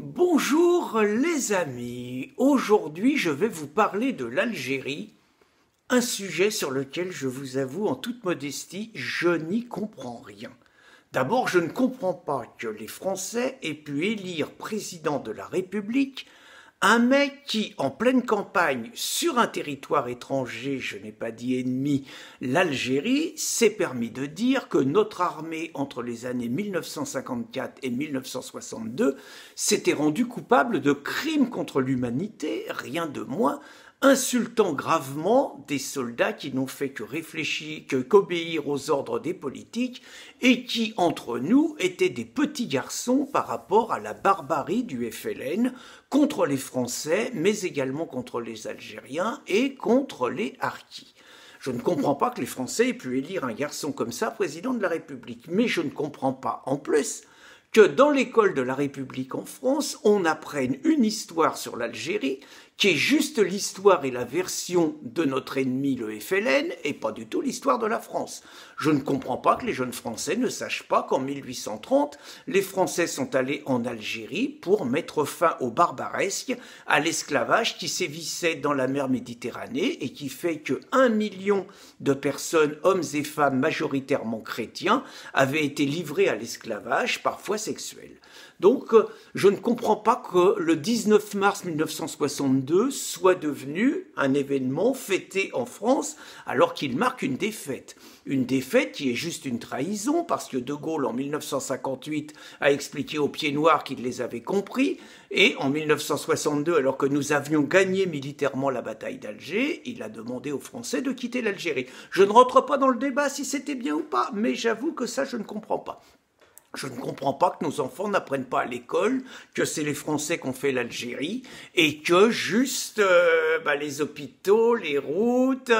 Bonjour les amis, aujourd'hui je vais vous parler de l'Algérie, un sujet sur lequel je vous avoue en toute modestie, je n'y comprends rien. D'abord, je ne comprends pas que les Français aient pu élire président de la République un mec qui, en pleine campagne, sur un territoire étranger, je n'ai pas dit ennemi, l'Algérie, s'est permis de dire que notre armée, entre les années 1954 et 1962, s'était rendue coupable de crimes contre l'humanité, rien de moins, insultant gravement des soldats qui n'ont fait que réfléchir, qu'obéir aux ordres des politiques et qui, entre nous, étaient des petits garçons par rapport à la barbarie du FLN contre les Français, mais également contre les Algériens et contre les Harkis. Je ne comprends pas que les Français aient pu élire un garçon comme ça président de la République, mais je ne comprends pas en plus que dans l'école de la République en France, on apprenne une histoire sur l'Algérie qui est juste l'histoire et la version de notre ennemi le FLN et pas du tout l'histoire de la France. Je ne comprends pas que les jeunes Français ne sachent pas qu'en 1830, les Français sont allés en Algérie pour mettre fin au barbaresque, à l'esclavage qui sévissait dans la mer Méditerranée et qui fait que 1 million de personnes, hommes et femmes majoritairement chrétiens, avaient été livrés à l'esclavage, parfois sexuel. Donc, je ne comprends pas que le 19 mars 1962 soit devenu un événement fêté en France alors qu'il marque une défaite. Une défaite qui est juste une trahison parce que De Gaulle, en 1958, a expliqué aux pieds noirs qu'il les avait compris et en 1962, alors que nous avions gagné militairement la bataille d'Alger, il a demandé aux Français de quitter l'Algérie. Je ne rentre pas dans le débat si c'était bien ou pas, mais j'avoue que ça, je ne comprends pas. Je ne comprends pas que nos enfants n'apprennent pas à l'école que c'est les Français qui ont fait l'Algérie et que juste les hôpitaux, les routes,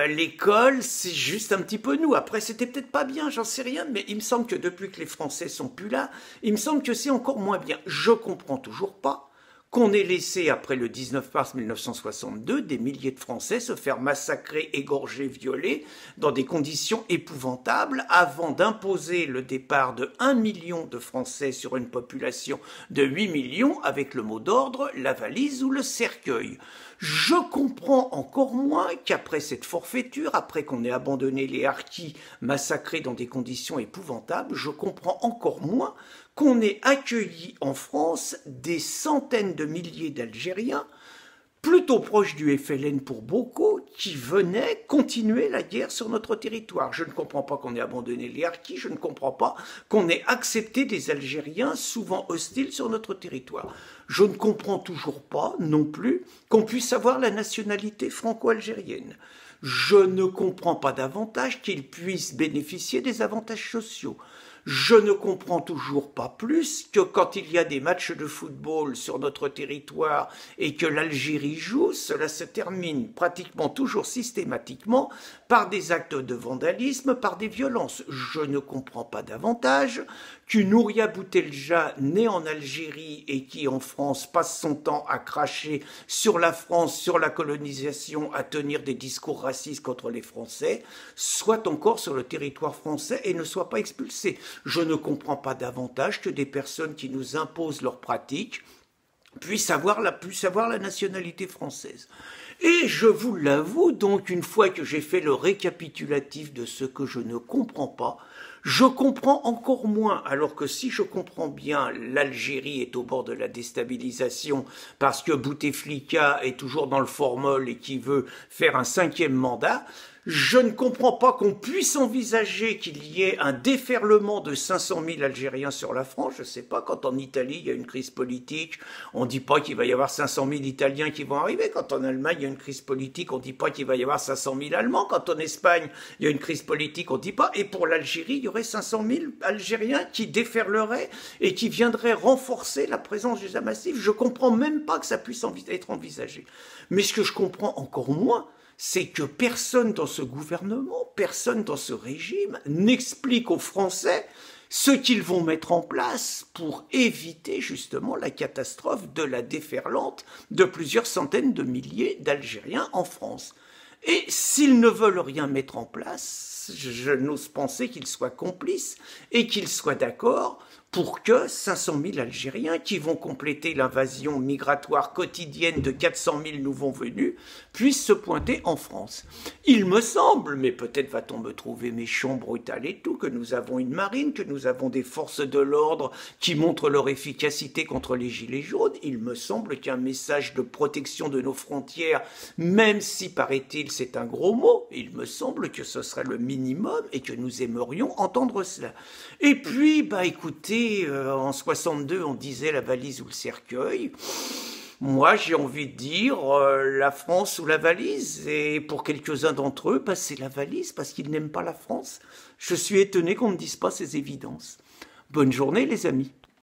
l'école, c'est juste un petit peu nous. Après, c'était peut-être pas bien, j'en sais rien, mais il me semble que depuis que les Français sont plus là, il me semble que c'est encore moins bien. Je comprends toujours pas qu'on ait laissé, après le 19 mars 1962, des milliers de Français se faire massacrer, égorger, violer, dans des conditions épouvantables, avant d'imposer le départ de 1 million de Français sur une population de 8 millions, avec le mot d'ordre, la valise ou le cercueil. Je comprends encore moins qu'après cette forfaiture, après qu'on ait abandonné les Harkis massacrés dans des conditions épouvantables, je comprends encore moins qu'on ait accueilli en France des centaines de milliers d'Algériens, plutôt proches du FLN pour beaucoup, qui venaient continuer la guerre sur notre territoire. Je ne comprends pas qu'on ait abandonné les Harkis, je ne comprends pas qu'on ait accepté des Algériens souvent hostiles sur notre territoire. Je ne comprends toujours pas non plus qu'on puisse avoir la nationalité franco-algérienne. Je ne comprends pas davantage qu'ils puissent bénéficier des avantages sociaux. Je ne comprends toujours pas plus que quand il y a des matchs de football sur notre territoire et que l'Algérie joue, cela se termine pratiquement toujours systématiquement par des actes de vandalisme, par des violences. Je ne comprends pas davantage qu'une Ouria Boutelja, née en Algérie et qui en France passe son temps à cracher sur la France, sur la colonisation, à tenir des discours racistes contre les Français, soit encore sur le territoire français et ne soit pas expulsée. Je ne comprends pas davantage que des personnes qui nous imposent leurs pratiques puissent avoir la nationalité française. Et je vous l'avoue, donc, une fois que j'ai fait le récapitulatif de ce que je ne comprends pas, je comprends encore moins, alors que si je comprends bien, l'Algérie est au bord de la déstabilisation parce que Bouteflika est toujours dans le formol et qui veut faire un 5e mandat. Je ne comprends pas qu'on puisse envisager qu'il y ait un déferlement de 500 000 Algériens sur la France. Je ne sais pas, quand en Italie il y a une crise politique, on ne dit pas qu'il va y avoir 500 000 Italiens qui vont arriver. Quand en Allemagne il y a une crise politique, on ne dit pas qu'il va y avoir 500 000 Allemands. Quand en Espagne il y a une crise politique, on ne dit pas. Et pour l'Algérie, il y aurait 500 000 Algériens qui déferleraient et qui viendraient renforcer la présence des massifs. Je ne comprends même pas que ça puisse être envisagé. Mais ce que je comprends encore moins, c'est que personne dans ce gouvernement, personne dans ce régime n'explique aux Français ce qu'ils vont mettre en place pour éviter justement la catastrophe de la déferlante de plusieurs centaines de milliers d'Algériens en France. Et s'ils ne veulent rien mettre en place, je n'ose penser qu'ils soient complices et qu'ils soient d'accord pour que 500 000 Algériens qui vont compléter l'invasion migratoire quotidienne de 400 000 nouveaux venus puissent se pointer en France. Il me semble, mais peut-être va-t-on me trouver méchant, brutal et tout, que nous avons une marine, que nous avons des forces de l'ordre qui montrent leur efficacité contre les gilets jaunes. Il me semble qu'un message de protection de nos frontières, même si, paraît-il, c'est un gros mot, il me semble que ce serait le minimum et que nous aimerions entendre cela. Et puis, écoutez, en 62, on disait la valise ou le cercueil. Moi, j'ai envie de dire la France ou la valise. Et pour quelques-uns d'entre eux, c'est la valise parce qu'ils n'aiment pas la France. Je suis étonné qu'on ne dise pas ces évidences. Bonne journée, les amis.